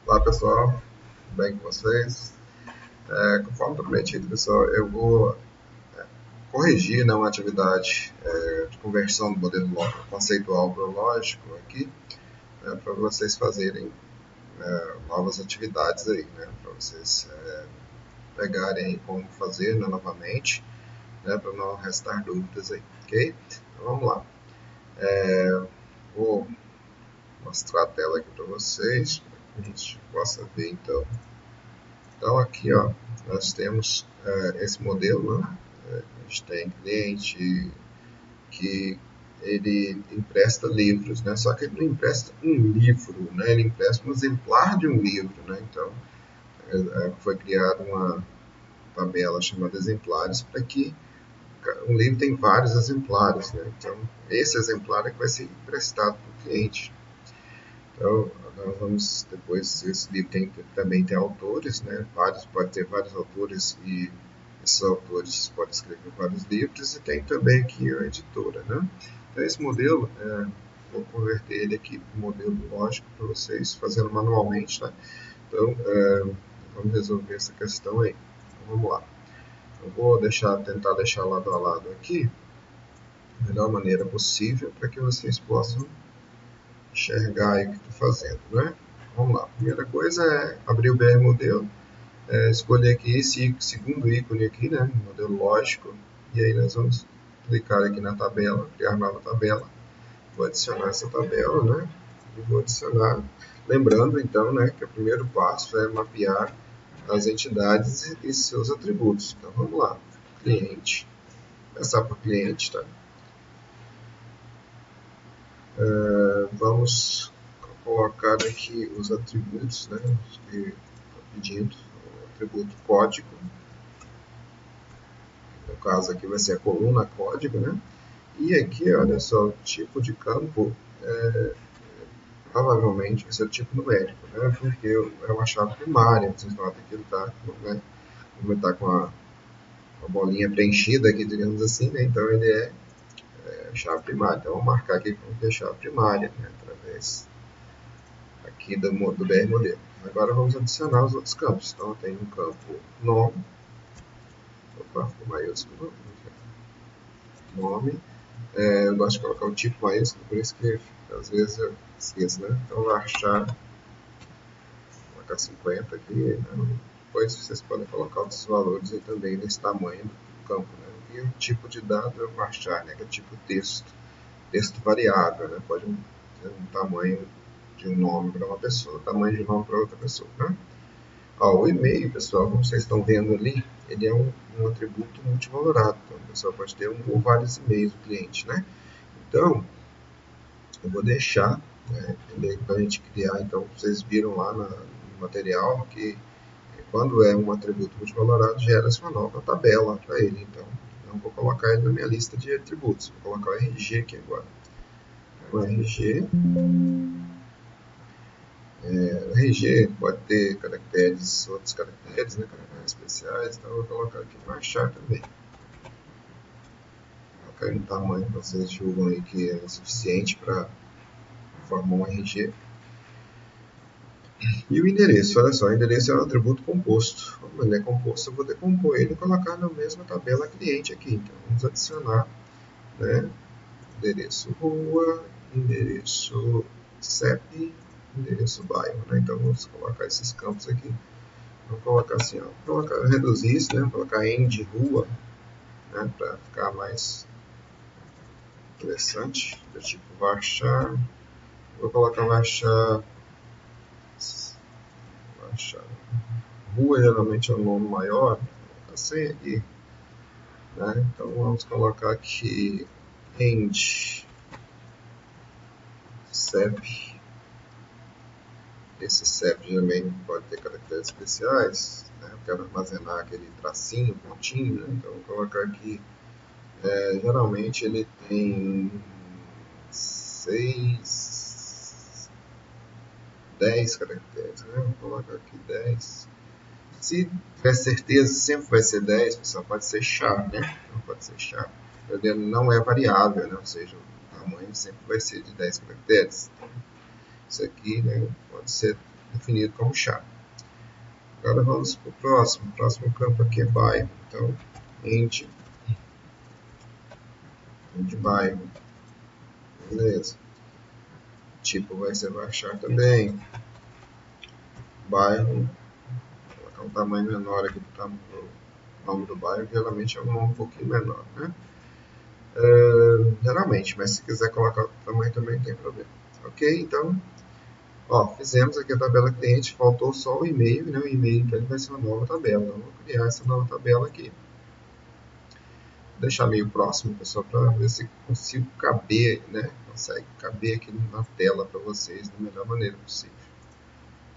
Olá pessoal, tudo bem com vocês? Conforme prometido, pessoal, eu vou corrigir, né, uma atividade de conversão do modelo conceitual para o lógico aqui, para vocês fazerem novas atividades aí, né, para vocês pegarem como fazer, né, novamente, né, para não restar dúvidas aí, ok? Então vamos lá. Vou mostrar a tela aqui para vocês, para que a gente possa ver então. Então aqui, ó, nós temos esse modelo, né? A gente tem cliente que ele empresta livros, né? Só que ele não empresta um livro, né? Ele empresta um exemplar de um livro, né? Então foi criada uma tabela chamada exemplares para que um livro tem vários exemplares, né? Então esse exemplar é que vai ser emprestado para o cliente. Então, nós vamos depois, esse livro também tem autores, né? Pode ter vários autores e esses autores podem escrever vários livros e tem também aqui a editora, né? Então, esse modelo, vou converter ele aqui para um modelo lógico para vocês, fazendo manualmente, tá? Então, vamos resolver essa questão aí. Então, vamos lá. Eu vou tentar deixar lado a lado aqui, da melhor maneira possível, para que vocês possam enxergar aí o que estou fazendo, né? Vamos lá. A primeira coisa é abrir o BR Modelo, escolher aqui esse segundo ícone aqui, né? Modelo lógico. E aí nós vamos clicar aqui na tabela, criar nova tabela. Vou adicionar essa tabela, né? E vou adicionar, lembrando então, né, que o primeiro passo é mapear as entidades e seus atributos. Então vamos lá. Cliente. Começar por cliente, tá? Vamos colocar aqui os atributos, né, que estou pedindo, o atributo código, no caso aqui vai ser a coluna código, né, e aqui, olha só, o tipo de campo, provavelmente vai ser o tipo numérico, né, porque é uma chave primária, vocês notam que ele está, né, como ele está com a bolinha preenchida aqui, digamos assim, né, então ele é chave primária, então vamos marcar aqui como que é chave primária, né, através aqui do BR modelo. Agora vamos adicionar os outros campos. Então tem um campo nome, opa, maiúsculo, nome. Eu gosto de colocar o tipo maiúsculo, por isso que às vezes eu esqueço, né? Então varchar, colocar 50 aqui, né? Depois vocês podem colocar outros valores aí também nesse tamanho do campo, né? E o tipo de dado é o varchar, né? Que é tipo texto variável, né? Pode ter um tamanho de um nome para uma pessoa, tamanho de um nome para outra pessoa, né? O e-mail, pessoal, como vocês estão vendo ali, ele é um atributo multivalorado. Então, o pessoal pode ter um ou vários e-mails do cliente, né? Então, eu vou deixar, né, para a gente criar. Então, vocês viram lá no material que quando é um atributo multivalorado, gera-se uma nova tabela para ele. Então, não vou colocar ele na minha lista de atributos. Vou colocar o RG aqui agora. O RG RG pode ter caracteres, outros caracteres, né, caracteres especiais, então eu vou colocar aqui no achar também. Vou colocar no tamanho, vocês julgam aí que é suficiente para formar um RG. E o endereço, olha só, o endereço é um atributo composto. Como ele é composto, eu vou decompor ele e colocar na mesma tabela cliente aqui. Então vamos adicionar, né, endereço rua, endereço CEP, endereço bairro, né? Então vamos colocar esses campos aqui. Vou colocar assim, ó, reduzir isso, né? Vou colocar end rua, né? Para ficar mais interessante. Do tipo varchar. Vou colocar varchar rua, geralmente é um nome maior, assim aqui, né? Então vamos colocar aqui end CEP. Esse CEP também pode ter caracteres especiais, né? Eu quero armazenar aquele tracinho, pontinho, né? Então vou colocar aqui. Geralmente ele tem 6, 10 caracteres, né? Vou colocar aqui 10. Se tiver certeza, sempre vai ser 10, pessoal, pode ser char, né? Não pode ser char. Ele não é variável, né? Ou seja, o tamanho sempre vai ser de 10 caracteres. Então, isso aqui, né, pode ser definido como chave. Agora vamos para o próximo. O próximo campo aqui é bairro. Então, int bairro. Beleza. Tipo vai ser varchar também. Bairro. Vou colocar um tamanho menor aqui para o nome do bairro. Geralmente é um nome um pouquinho menor, né? Geralmente, mas se quiser colocar outro tamanho também não tem problema. Ok? Então, ó, fizemos aqui a tabela cliente, faltou só o e-mail, né? O e-mail então ele vai ser uma nova tabela. Então, vou criar essa nova tabela aqui. Vou deixar meio próximo, pessoal, para ver se consigo caber, né? Consegue caber aqui na tela para vocês da melhor maneira possível.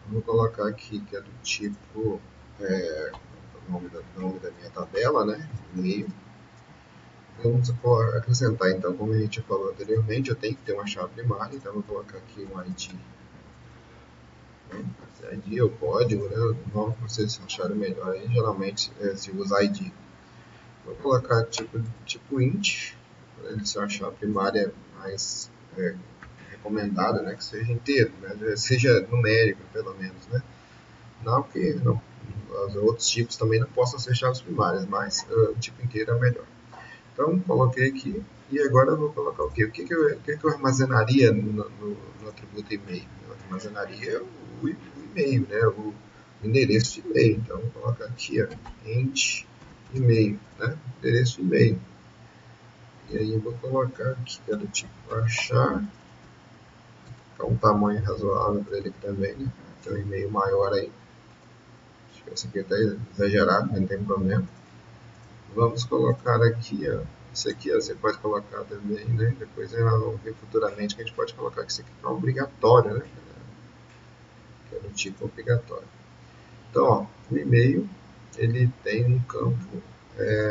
Então, vou colocar aqui que é do tipo o nome da minha tabela, né? E-mail. Vamos acrescentar então, como a gente já falou anteriormente, eu tenho que ter uma chave primária, então eu vou colocar aqui um ID. ID é o código, né? O nome que vocês acharem melhor aí, geralmente se usa ID. Vou colocar tipo int, para ele ser uma chave primária mais recomendada, né? Que seja inteiro, né? Seja numérico, pelo menos, né? Não que não, os outros tipos também não possam ser chaves primárias, mas o tipo inteiro é melhor. Então, coloquei aqui e agora eu vou colocar o quê? O que eu armazenaria no atributo e-mail? Eu armazenaria o e-mail, né? O endereço de e-mail. Então, vou colocar aqui, ó, int e-mail, né? Endereço de e-mail. E aí eu vou colocar aqui, que é do tipo achar, que é um tamanho razoável para ele aqui também, né? Tem um e-mail maior aí. Acho que esse aqui está exagerado, mas não tem problema. Vamos colocar aqui, ó, isso aqui ó, você pode colocar também, né? Depois nós vamos ver futuramente que a gente pode colocar que isso aqui é obrigatório, né? Que é do tipo obrigatório. Então, ó, o e-mail ele tem um campo.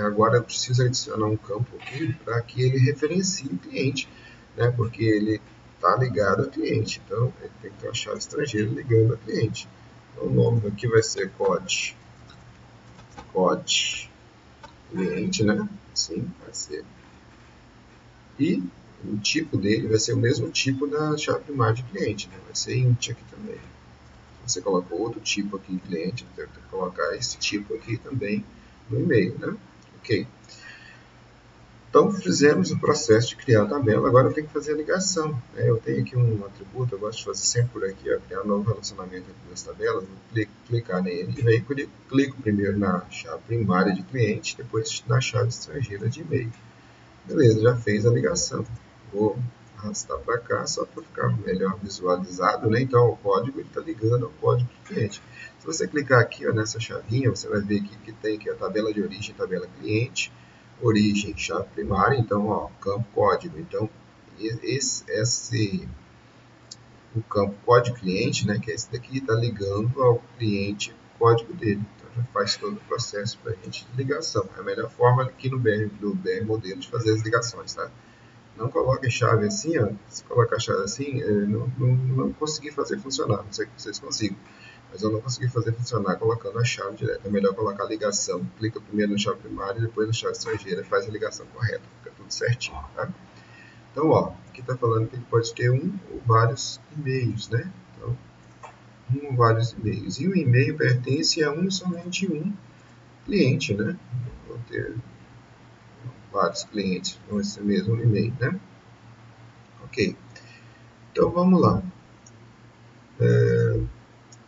Agora eu preciso adicionar um campo aqui para que ele referencie o cliente, né? Porque ele está ligado ao cliente. Então, ele tem que ter uma chave estrangeira ligando ao cliente. Então, o nome aqui vai ser code cliente, né? Assim vai ser. E o tipo dele vai ser o mesmo tipo da chave primária de cliente, né? Vai ser int aqui também. Se você colocou outro tipo aqui de cliente, você tem que colocar esse tipo aqui também no e-mail, né? Ok. Então, fizemos o processo de criar a tabela, agora eu tenho que fazer a ligação. Né? Eu tenho aqui um atributo, eu gosto de fazer sempre por aqui, ó, criar um novo relacionamento entre as tabelas, vou clicar nele, e aí clico primeiro na chave primária de cliente, depois na chave estrangeira de e-mail. Beleza, já fez a ligação. Vou arrastar para cá só para ficar melhor visualizado, né? Então o código está ligando ao código do cliente. Se você clicar aqui ó, nessa chavinha, você vai ver aqui que tem aqui a tabela de origem, tabela cliente, origem, chave primária, então ó, campo código. Então o campo código cliente, né, que é esse daqui, está ligando ao cliente o código dele. Então já faz todo o processo para a gente de ligação. É a melhor forma aqui do BR modelo de fazer as ligações, tá? Não coloque chave assim, ó. Se colocar chave assim, não consegui fazer funcionar. Não sei que vocês consigam, mas eu não consegui fazer funcionar colocando a chave direta. É melhor colocar a ligação. Clica primeiro na chave primária, depois na chave estrangeira, faz a ligação correta. Fica tudo certinho, tá? Então, ó, aqui está falando que ele pode ter um ou vários e-mails, né? Então, um ou vários e-mails. E o e-mail pertence a um e somente um cliente, né? Vou ter vários clientes com esse mesmo e-mail, né? Ok. Então, vamos lá. Eu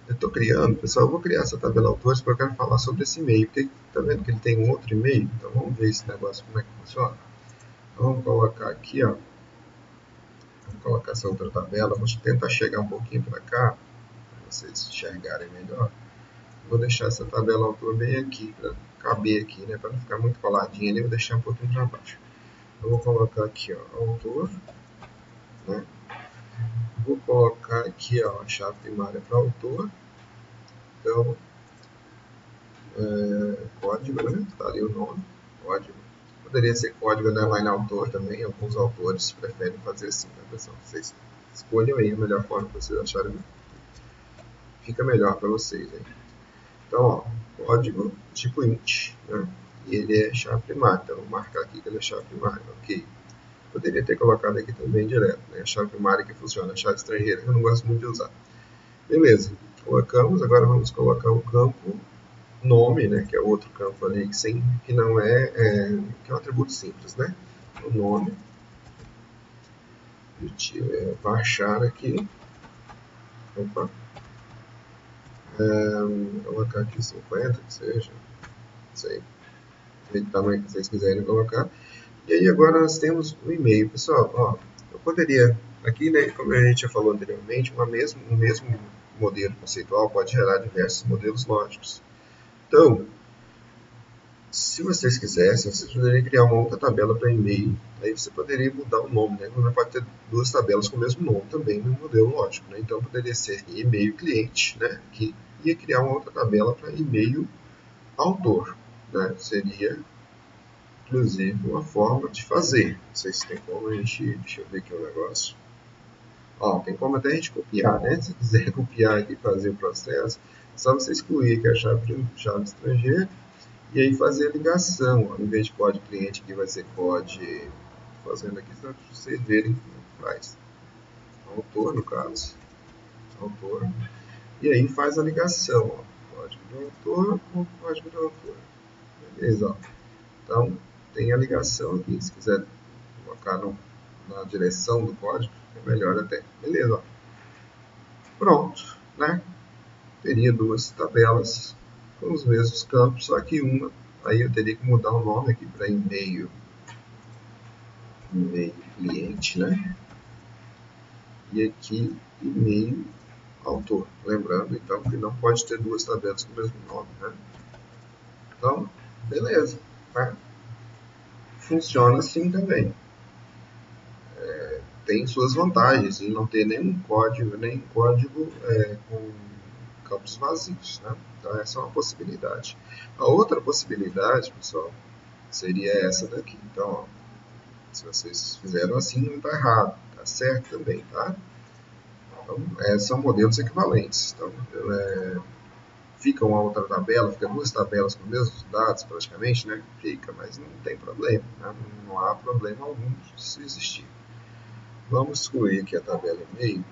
estou criando, pessoal, eu vou criar essa tabela autores porque eu quero falar sobre esse e-mail. Porque tá vendo que ele tem um outro e-mail? Então, vamos ver esse negócio, como é que funciona. Então, vamos colocar aqui, ó. Vamos colocar essa outra tabela. Vou tentar chegar um pouquinho para cá, para vocês enxergarem melhor. Vou deixar essa tabela autor bem aqui, para caber aqui, né? Para não ficar muito coladinha ali, vou deixar um pouquinho para baixo. Eu vou colocar aqui, ó, autor, né? Vou colocar aqui, ó, a chave primária para autor. Então, código, né? Tá ali o nome, código. Poderia ser código underline autor também. Alguns autores preferem fazer assim, tá, pessoal? Vocês escolham aí a melhor forma que vocês acharem. Fica melhor para vocês aí. Então, ó, código tipo int, né? E ele é chave primária. Então, vou marcar aqui que ele é chave primária. Ok. Poderia ter colocado aqui também direto, né? A chave primária que funciona, a chave estrangeira, que eu não gosto muito de usar. Beleza. Colocamos, agora vamos colocar o campo nome, né, que é outro campo ali que não que é um atributo simples, né? O nome, baixar aqui, opa, colocar aqui 50, que seja, não sei, do tamanho que vocês quiserem colocar. E aí agora nós temos o e-mail, pessoal. Ó, eu poderia aqui, né, como a gente já falou anteriormente, um mesmo modelo conceitual pode gerar diversos modelos lógicos. Então, se vocês quisessem, vocês poderiam criar uma outra tabela para e-mail. Aí você poderia mudar o nome, né? Você pode ter duas tabelas com o mesmo nome também no modelo lógico, né? Então poderia ser e-mail cliente, né? Que ia criar uma outra tabela para e-mail autor, né? Seria inclusive uma forma de fazer. Não sei se tem como a gente, deixa eu ver aqui o negócio. Ó, tem como até a gente copiar, né? Se quiser copiar aqui e fazer o processo, é só você excluir aqui a chave estrangeira e aí fazer a ligação. Ó, em vez de código cliente, aqui vai ser código, fazendo aqui para vocês verem como faz. Autor, no caso. Autor. E aí faz a ligação. Ó, código do autor com código do autor. Beleza, ó. Então, tem a ligação aqui. Se quiser colocar na direção do código, é melhor até. Beleza, ó. Pronto, né? Teria duas tabelas com os mesmos campos, só que uma, aí eu teria que mudar o nome aqui para e-mail cliente, né? E aqui e-mail autor. Lembrando, então, que não pode ter duas tabelas com o mesmo nome, né? Então, beleza, né? Funciona assim também. Tem suas vantagens em não ter nenhum código com campos vazios, né? Então, essa é uma possibilidade. A outra possibilidade, pessoal, seria essa daqui. Então, ó, se vocês fizeram assim, não está errado, está certo também, tá? Então, são modelos equivalentes. Então, fica uma outra tabela, fica duas tabelas com os mesmos dados praticamente, né? Fica, mas não tem problema, né? Não há problema algum se existir. Vamos excluir aqui a tabela e-mail.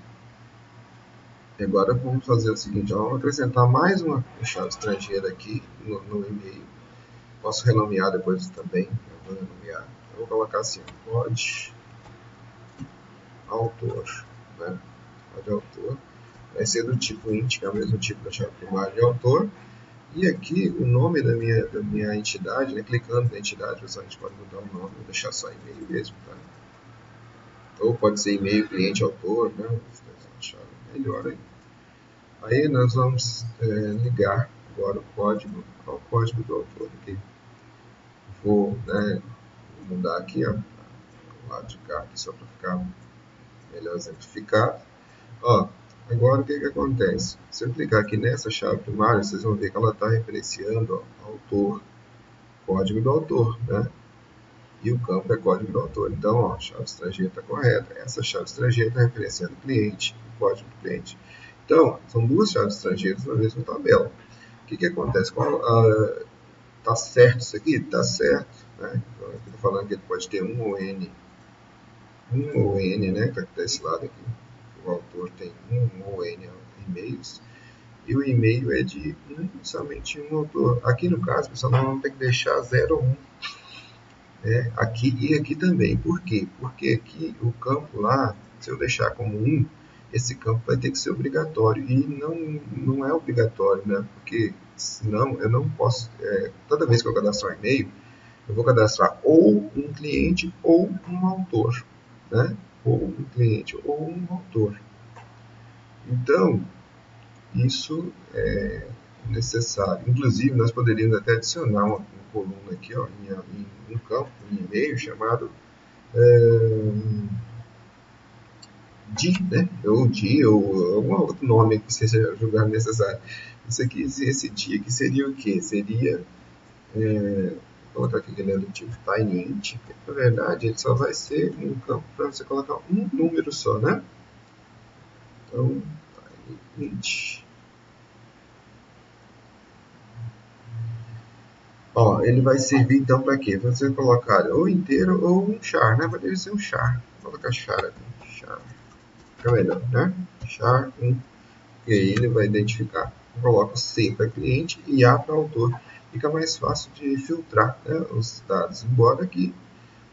E agora vamos fazer o seguinte, vamos acrescentar mais uma chave estrangeira aqui no e-mail. Posso renomear depois também, eu vou renomear. Eu vou colocar assim, código autor, né? Código autor. Vai ser do tipo int, que é o mesmo tipo da chave primária de autor. E aqui o nome da minha entidade, né? Clicando na entidade, a gente pode mudar o nome, vou deixar só e-mail mesmo, tá? Ou pode ser e-mail cliente autor, né? Melhor aí. Aí nós vamos ligar agora o código ao código do autor aqui. Vou mudar aqui, ó, o lado de cá, aqui, só para ficar melhor exemplificado. Ó, agora o que acontece? Se eu clicar aqui nessa chave primária, vocês vão ver que ela está referenciando ó, autor, código do autor, né? E o campo é código do autor. Então, ó, a chave estrangeira está correta. Essa chave estrangeira está referenciando o cliente, o código do cliente. Então, são duas chaves estrangeiras na mesma tabela. O que acontece? Está certo isso aqui? Está certo. Né? Então, estou falando que ele pode ter um ou N, né? Que está desse lado aqui. O autor tem um ou N e-mails. E o e-mail é de somente um autor. Aqui no caso, pessoal, nós vamos ter que deixar 0 ou 1. Aqui e aqui também. Por quê? Porque aqui o campo lá, se eu deixar como 1, esse campo vai ter que ser obrigatório. E não é obrigatório, né? Porque senão eu não posso. Toda vez que eu cadastrar um e-mail, eu vou cadastrar ou um cliente ou um autor. Né? Ou um cliente ou um autor. Então, isso é necessário. Inclusive, nós poderíamos até adicionar uma coluna aqui, ó, em um campo, em e-mail, chamado né? Ou algum outro nome que seja julgado necessário. Isso aqui, esse dia aqui seria o quê? Seria, vou colocar aqui que ele é do tipo tinyInt, na verdade ele só vai ser um campo para você colocar um número só, né? Então, tinyInt. Ó, ele vai servir então para quê? Você colocar ou inteiro ou um char, né? Poderia ser um char. Vou colocar char aqui. Char. Fica melhor, né? Char 1. E aí ele vai identificar. Coloca C para cliente e A para autor. Fica mais fácil de filtrar, né, os dados. Embora que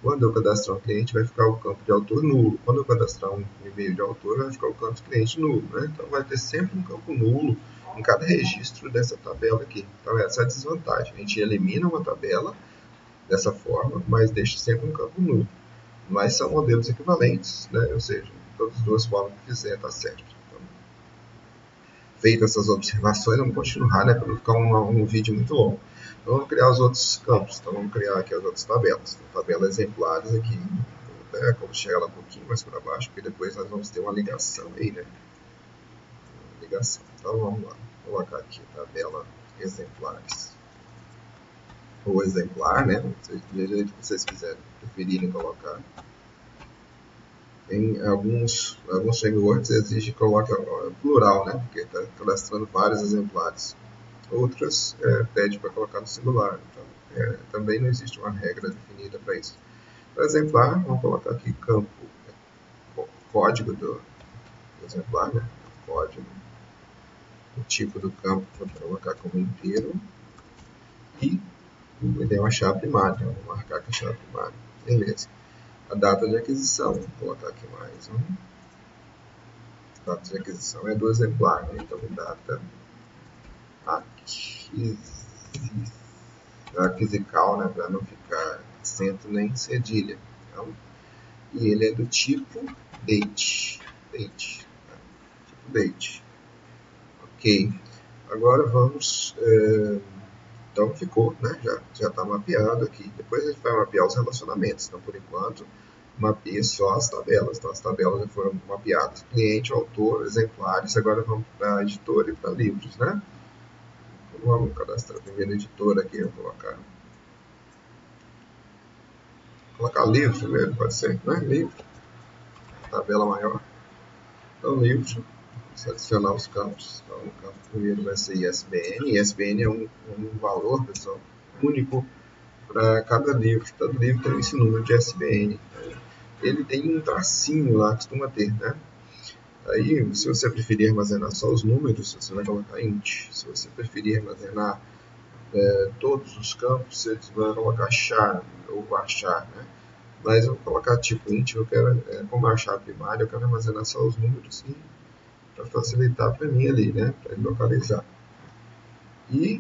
quando eu cadastrar um cliente vai ficar o campo de autor nulo. Quando eu cadastrar um e-mail de autor vai ficar o campo de cliente nulo. Né? Então vai ter sempre um campo nulo em cada registro dessa tabela aqui. Então essa é a desvantagem. A gente elimina uma tabela dessa forma, mas deixa sempre um campo nulo. Mas são modelos equivalentes, né? Ou seja, todas as duas formas que fizer está certo. Então, feitas essas observações, vamos continuar, né? Para não ficar um vídeo muito longo. Então, vamos criar os outros campos. Então, vamos criar aqui as outras tabelas. Tabelas exemplares aqui. Vou chegar lá um pouquinho mais para baixo, porque depois nós vamos ter uma ligação aí, né? Ligação. Então, vamos lá. Vou colocar aqui tabela exemplares. Ou exemplar, né? Do jeito que vocês quiserem, preferirem colocar. Tem alguns frameworks exigem que coloque plural, né? Porque está cadastrando vários exemplares. Outras pede para colocar no singular. Então, também não existe uma regra definida para isso. Para exemplar, vamos colocar aqui campo, código do exemplar, né? Código. O tipo do campo vou colocar como inteiro. E ele é uma chave primária. Vou marcar que é chave primária. Beleza. A data de aquisição, vou colocar aqui mais um. A data de aquisição é do exemplar, né? Então, data aquisical, né? Para não ficar acento nem cedilha. Então, e ele é do tipo date. Date. Né? Tipo date. Ok. Agora vamos. Então ficou, né? Já está mapeado aqui. Depois a gente vai mapear os relacionamentos. Então, por enquanto, mapeia só as tabelas. Então, as tabelas já foram mapeadas. Cliente, autor, exemplares. Agora vamos para editora e para livros, né? Vamos cadastrar a primeira editora aqui. Eu vou colocar livro primeiro, pode ser, né? Livro. Tabela maior. Então, livro. Vamos adicionar os campos. Então, o campo primeiro vai ser ISBN. ISBN é um valor, pessoal, único para cada livro. Todo livro tem esse número de ISBN. Ele tem um tracinho lá, costuma ter, né? Aí, se você preferir armazenar só os números, você vai colocar int. Se você preferir armazenar todos os campos, você vai colocar char ou varchar, né? Mas eu vou colocar tipo int, eu quero, como a chave primária, eu quero armazenar só os números para facilitar para mim ali, né? Para ele localizar. E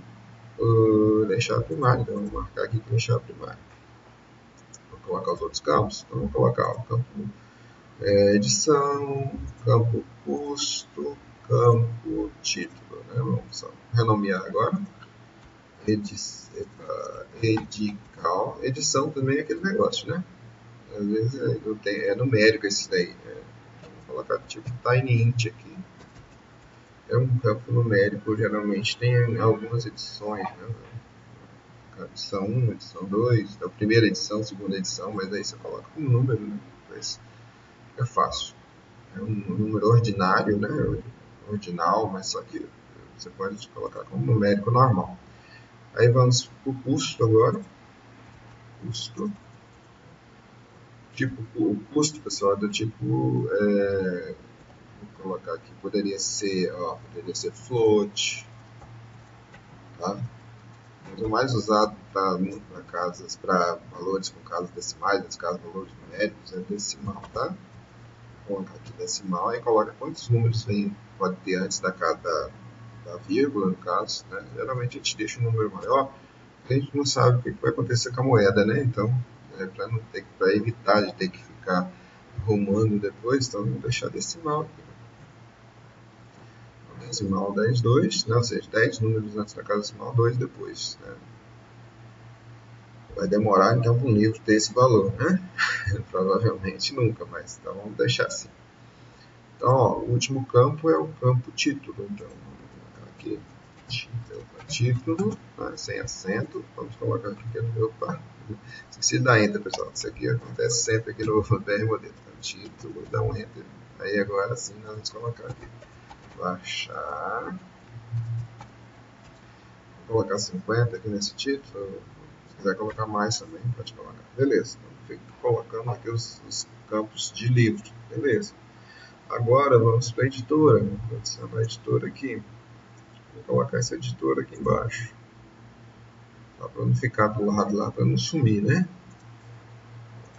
deixar primário, então eu vou marcar aqui que deixar primário. Vou colocar os outros campos, então vou colocar o campo edição, campo custo, campo título, né? Vamos só renomear agora. Edical, edição também é aquele negócio, né? Às vezes é numérico esse daí. Vou colocar tipo tinyInt aqui. É um campo numérico, geralmente tem algumas edições, né? Edição 1, edição 2, a primeira edição, segunda edição, mas aí você coloca um número, né? Mas é fácil. É um número ordinário, né? Ordinal, mas só que você pode colocar como numérico normal. Aí vamos para o custo agora. Custo. Tipo, o custo, pessoal, é do tipo. Vou colocar aqui, poderia ser float. Tá? Mas o mais usado para valores com casas decimais, nesse caso valores numéricos, é decimal, tá? Vou colocar aqui decimal e coloca quantos números pode ter antes da vírgula, no caso, né? Geralmente a gente deixa um número maior, porque a gente não sabe o que vai acontecer com a moeda, né? Então, para evitar de ter que ficar arrumando depois, então vamos deixar decimal aqui. Decimal 10, 2, né? Ou seja, 10 números antes da casa decimal, 2 depois, né? Vai demorar então para um livro ter esse valor, né? Provavelmente nunca, mas então vamos deixar assim. Então, ó, o último campo é o campo título. Então, vamos colocar aqui título, né, sem acento. Vamos colocar aqui que é no opa, esqueci de dar enter, pessoal. Isso aqui acontece sempre aqui no BR Modelo. Então, título, dá um enter. Aí agora sim nós vamos colocar aqui. Baixar. Vou colocar 50 aqui nesse título. Se quiser colocar mais também, pode colocar. Beleza. Então, fico colocando aqui os campos de livro. Beleza. Agora vamos para a editora. Vou adicionar a editora aqui. Vou colocar essa editora aqui embaixo. Só para não ficar do lado lá, para não sumir, né?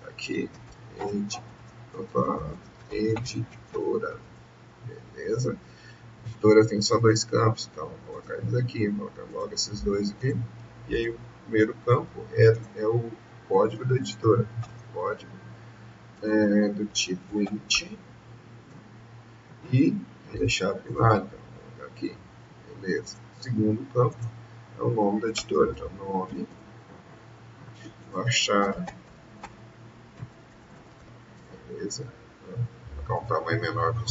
Aqui, editora. Beleza? Editora tem só dois campos, então vou colocar eles aqui. Vou colocar logo esses dois aqui. E aí o primeiro campo é o código da editora. Código do tipo int. E deixar primário. Então, vou colocar aqui. Beleza. Segundo campo é o nome da editora. Então, nome, baixar. Beleza. Vou colocar um tamanho menor para o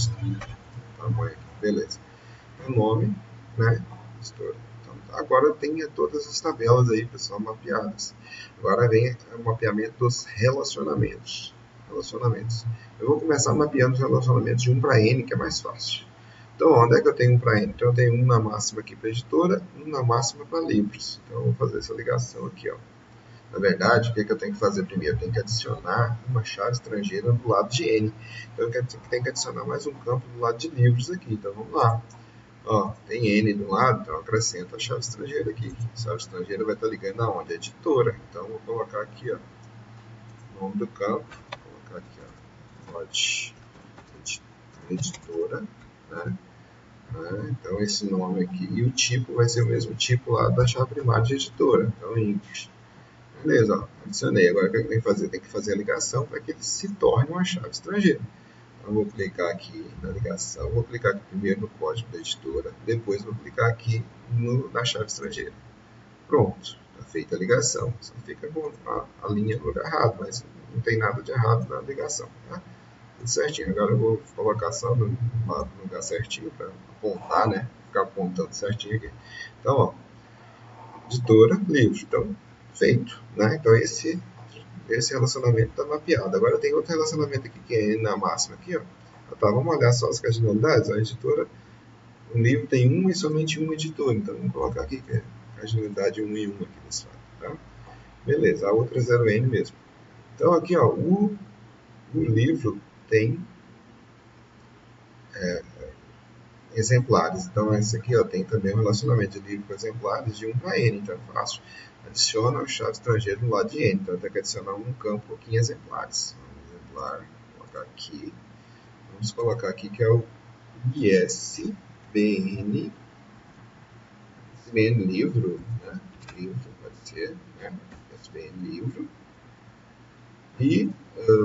tamanho aqui. Beleza. O nome, né? Editora. Então, agora tem todas as tabelas aí, pessoal, mapeadas. Agora vem o mapeamento dos relacionamentos. Eu vou começar mapeando os relacionamentos de 1 para N, que é mais fácil. Então, onde é que eu tenho 1 para N? Então, eu tenho 1 na máxima aqui para a editora, 1 na máxima para livros. Então, eu vou fazer essa ligação aqui, ó. Na verdade, o que eu tenho que fazer primeiro? Eu tenho que adicionar uma chave estrangeira do lado de N. Então, eu tenho que adicionar mais um campo do lado de livros aqui. Então, vamos lá. Ó, tem N do lado, então acrescento a chave estrangeira aqui. A chave estrangeira vai estar ligando aonde? A editora. Então, vou colocar aqui, ó, o nome do campo. Vou colocar aqui, ó, pode editora, né? Então, esse nome aqui. E o tipo vai ser o mesmo tipo lá da chave primária de editora. Então, int. Beleza, ó, adicionei. Agora, o que eu tenho que fazer? Tem que fazer a ligação para que ele se torne uma chave estrangeira. Então, vou clicar aqui na ligação. Vou clicar aqui primeiro no código da editora. Depois, vou clicar aqui na chave estrangeira. Pronto, está feita a ligação. Só fica com a linha no lugar errado, mas não tem nada de errado na ligação. Tá? Tudo certinho. Agora eu vou colocar só no lugar certinho para apontar, né? Ficar apontando certinho aqui. Então, ó, editora, livro. Então, feito, né? Então, esse relacionamento está mapeado. Agora tem outro relacionamento aqui que é na máxima aqui, ó. Tá, vamos olhar só as cardinalidades. A editora, o livro tem um e somente um editor. Então, vamos colocar aqui que é cardinalidade 1 e 1 aqui desse lado, tá? Beleza, a outra é 0n mesmo. Então, aqui, ó, o livro tem exemplares. Então, esse aqui, ó, tem também um relacionamento de livro com exemplares de 1 para n. Então, é fácil. Adiciona a chave estrangeira no lado de n. Então, tem que adicionar um campo aqui em exemplares. Exemplar, vou colocar aqui. Vamos colocar aqui que é o ISBN. ISBN livro, né? Livro pode ser, né? ISBN livro. E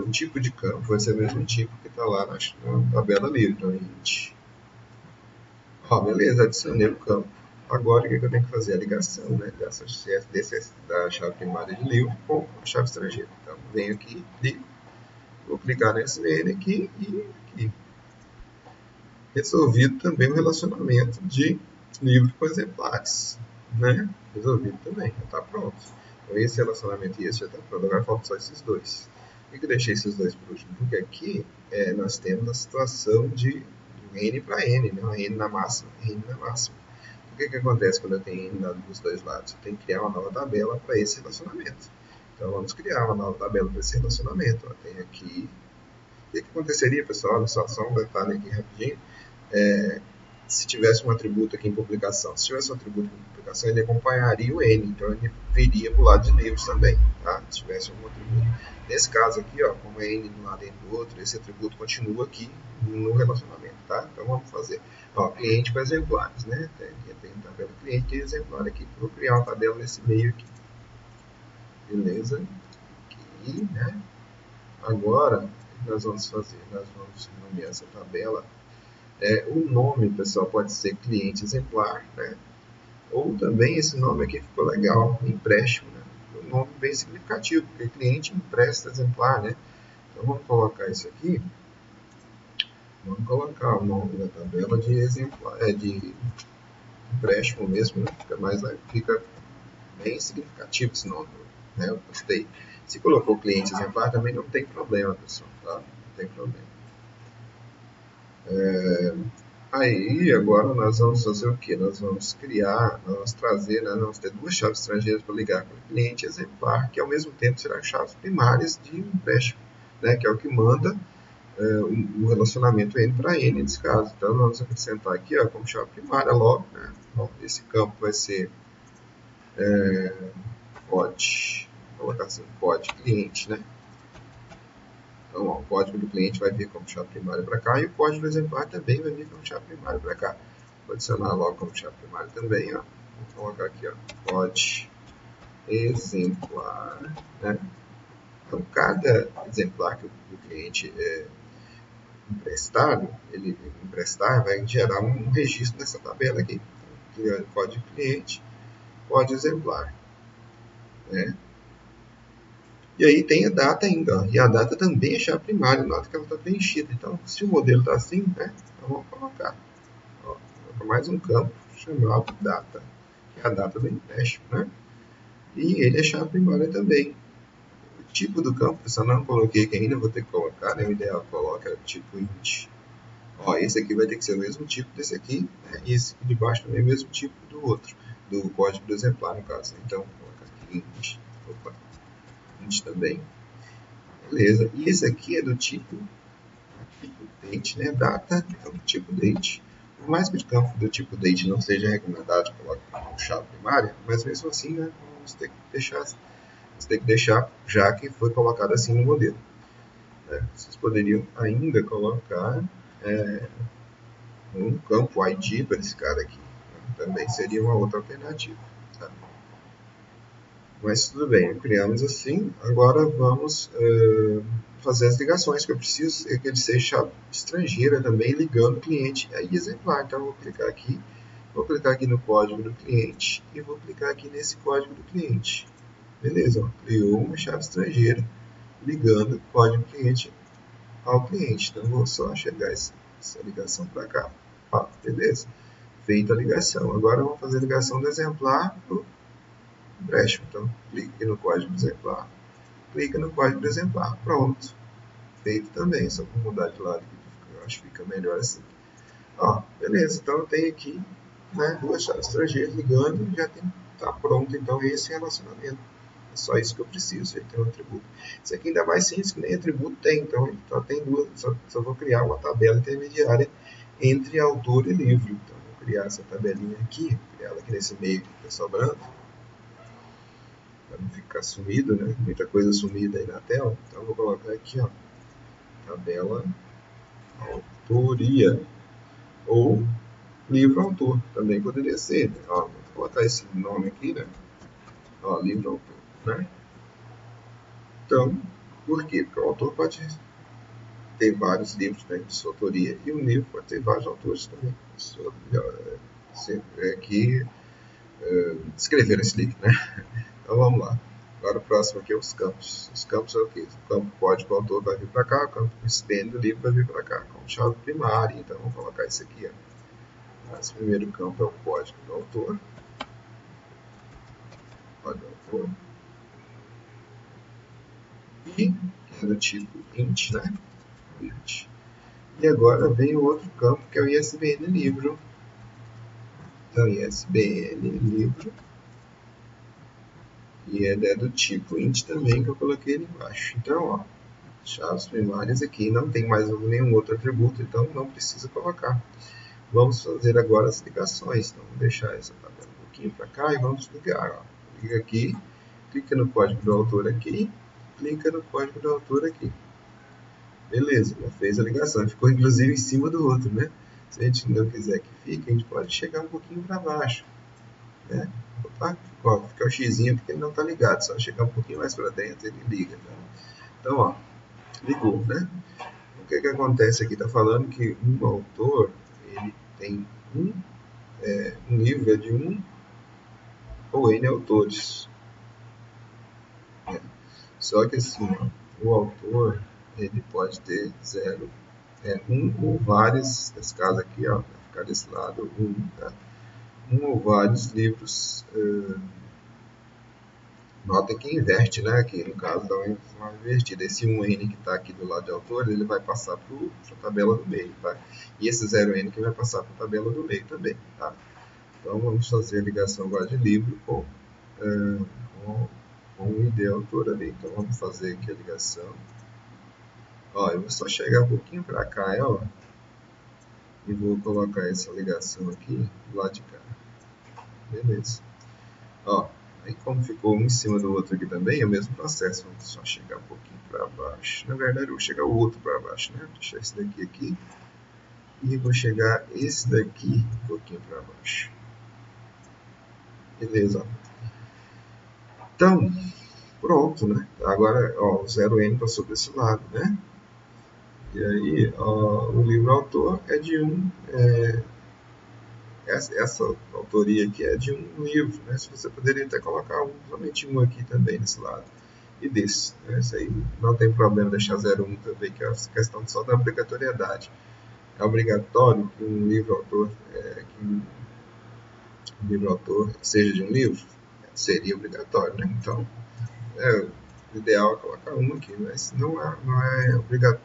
o tipo de campo vai ser o mesmo tipo que está lá na tabela livre. Então, int. Ó, beleza, adicionei o campo. Agora, o que eu tenho que fazer? A ligação, né, da chave primária de livro com a chave estrangeira. Então, venho aqui, clico, vou clicar nesse SVN aqui e aqui. Resolvido também o relacionamento de livro com exemplares, né? Resolvido também, já está pronto. Então, esse relacionamento e esse já está pronto. Agora faltam só esses dois. Por que eu deixei esses dois por último? Porque aqui nós temos a situação de N para N, né? N na máxima, N na máxima. O que acontece quando eu tenho N dos dois lados? Eu tenho que criar uma nova tabela para esse relacionamento. Então, vamos criar uma nova tabela para esse relacionamento. Ó, tem aqui... O que aconteceria, pessoal? Só um detalhe aqui rapidinho. Se tivesse um atributo aqui em publicação, se tivesse um atributo em publicação, ele acompanharia o N, então ele viria para o lado de livros também, tá? Se tivesse algum atributo. Nesse caso aqui, ó, como é N de um lado e N do outro, esse atributo continua aqui no relacionamento, tá? Então vamos fazer, ó, cliente com exemplares, né? Tem a tabela cliente e exemplar aqui. Vou criar uma tabela nesse meio aqui. Beleza? Aqui, né? Agora, o que nós vamos fazer? Nós vamos nomear essa tabela. O nome, pessoal, pode ser cliente exemplar, né? Ou também esse nome aqui ficou legal, empréstimo, né? Um nome bem significativo, porque cliente empresta exemplar, né? Então vamos colocar isso aqui. Vamos colocar o nome da tabela de exemplar, de empréstimo mesmo, né? Fica bem significativo esse nome, né? Eu gostei. Se colocou cliente exemplar também não tem problema, pessoal, tá? Não tem problema. Aí, agora nós vamos fazer o que? Nós vamos trazer, né, nós vamos ter duas chaves estrangeiras para ligar com o cliente exemplar, que ao mesmo tempo serão chaves primárias de empréstimo, né, que é o que manda o relacionamento N para N nesse caso. Então, nós vamos acrescentar aqui ó, como chave primária logo. Né? Bom, esse campo vai ser pod, vou colocar assim, pod cliente. Né? Então, ó, o código do cliente vai vir como chave primária para cá e o código do exemplar também vai vir como chave primária para cá. Vou adicionar logo como chave primária também. Ó. Vou colocar aqui ó, pod exemplar. Né? Então, cada exemplar que o cliente emprestar vai gerar um registro nessa tabela aqui. Então, código cliente, código exemplar. Né? E aí tem a data ainda, ó, e a data também é chave primária, nota que ela está preenchida. Então, se o modelo está assim, né, então vamos colocar mais um campo chamado data, que é a data do empréstimo. Né? E ele é chave primária também. O tipo do campo, eu não coloquei aqui ainda, vou ter que colocar, né, o ideal coloca é o tipo int. Ó, esse aqui vai ter que ser o mesmo tipo desse aqui, né? E esse aqui de baixo também é o mesmo tipo do outro, do código do exemplar, no caso. Então, vou colocar aqui int, int também. Beleza. E esse aqui é do tipo date, né? Data, então tipo date. Por mais que o campo do tipo date não seja recomendado colocar como chave primária, mas mesmo assim, né, você tem que deixar já que foi colocado assim no modelo. Né? Vocês poderiam ainda colocar um campo ID para esse cara aqui. Né? Também seria uma outra alternativa. Tá? Mas tudo bem, criamos assim. Agora vamos fazer as ligações que eu preciso. É que ele seja estrangeira também, ligando o cliente a exemplar. Então, eu vou clicar aqui no código do cliente e vou clicar aqui nesse código do cliente. Beleza, ó, criou uma chave estrangeira ligando o código cliente ao cliente. Então, vou só chegar essa ligação para cá. Ó, beleza, feita a ligação. Agora, vamos fazer a ligação do exemplar para o empréstimo. Então, clique no código do exemplar. Clica no código do exemplar. Pronto. Feito também. Só vou mudar de lado aqui, eu acho que fica melhor assim. Ó, beleza. Então, eu tenho aqui, né, duas chaves estrangeiras ligando e já está pronto. Então, esse relacionamento. É só isso que eu preciso. Ele tem um atributo. Isso aqui ainda mais simples que nem atributo tem. Então, ele só tem duas. Só vou criar uma tabela intermediária entre autor e livro. Então, vou criar essa tabelinha aqui. Criar ela aqui nesse meio que está sobrando. Para não ficar sumido, né? Muita coisa sumida aí na tela. Então, eu vou colocar aqui, ó, tabela autoria ou livro-autor. Também poderia ser. Né? Ó, vou colocar esse nome aqui, né? Ó, livro-autor, né? Então, por quê? Porque o autor pode ter vários livros, né, de sua autoria e um livro pode ter vários autores também. Aqui escrever esse livro, né? Então, vamos lá. Agora o próximo aqui é os campos. Os campos é o quê? O campo código do autor vai vir para cá, o campo SPN do livro vai vir para cá, como chave primária. Então vamos colocar isso aqui. Ó. Esse primeiro campo é o código do autor. Código do autor. E é do tipo int, né? Int. E agora vem o outro campo que é o ISBN livro. Então ISBN livro. E é do tipo int também que eu coloquei ali embaixo. Então, ó, chaves primárias aqui não tem mais nenhum outro atributo, então não precisa colocar. Vamos fazer agora as ligações. Então, vamos deixar essa tabela um pouquinho para cá e vamos ligar. Ó. Liga aqui, clica no código do autor aqui, clica no código do autor aqui. Beleza, já fez a ligação. Ficou inclusive em cima do outro, né? Se a gente não quiser que fique, a gente pode chegar um pouquinho para baixo. Né? Opa, ó, fica o xizinho porque ele não está ligado. Só chegar um pouquinho mais para dentro ele liga. Tá? Então, ó, ligou, né? O que acontece aqui? Está falando que um autor ele tem um livro de um ou N autores. Só que assim, ó, o autor ele pode ter zero, um ou vários, nesse caso aqui, ó, vai ficar desse lado, tá? Um ou vários livros. Nota que inverte, né? Aqui no caso dá uma invertida. Esse 1N que está aqui do lado de autor, ele vai passar para a tabela do meio, tá? E esse 0N que vai passar para a tabela do meio também, tá? Então vamos fazer a ligação agora de livro com o ID autor ali. Então vamos fazer aqui a ligação Ó, eu vou só chegar um pouquinho para cá, ó, e vou colocar essa ligação aqui do lado de cá. Beleza. Ó, aí como ficou um em cima do outro aqui também, é o mesmo processo. Vamos só chegar um pouquinho para baixo. Na verdade, eu vou chegar o outro para baixo, né? Vou deixar esse daqui aqui. E vou chegar esse daqui um pouquinho para baixo. Beleza. Então, pronto, né? Agora, ó, o 0N passou desse lado, né? E aí, ó, o livro-autor é de essa autoria aqui é de um livro, né? Se você poderia até colocar somente um aqui também nesse lado. E desse, né? Isso aí não tem problema deixar 01 também, que é a questão só da obrigatoriedade. É obrigatório que um livro-autor seja de um livro? Seria obrigatório, né? Então, o ideal é colocar um aqui, mas não é obrigatório.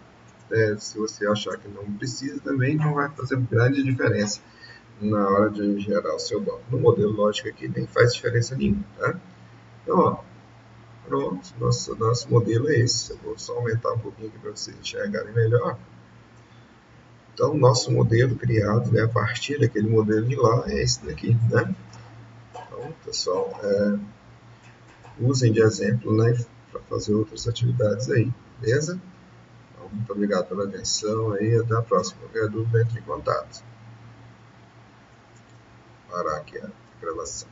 Se você achar que não precisa também, não vai fazer grande diferença na hora de gerar o seu banco. No modelo lógico aqui nem faz diferença nenhuma, tá? Então, ó, pronto, nosso modelo é esse. Eu vou só aumentar um pouquinho aqui para vocês enxergarem melhor. Então, nosso modelo criado, né, a partir daquele modelo de lá é esse daqui, né? Então, pessoal, usem de exemplo, né, para fazer outras atividades aí, beleza? Então, muito obrigado pela atenção aí, até a próxima. Qualquer dúvida, entre em contato. Parar aqui a gravação.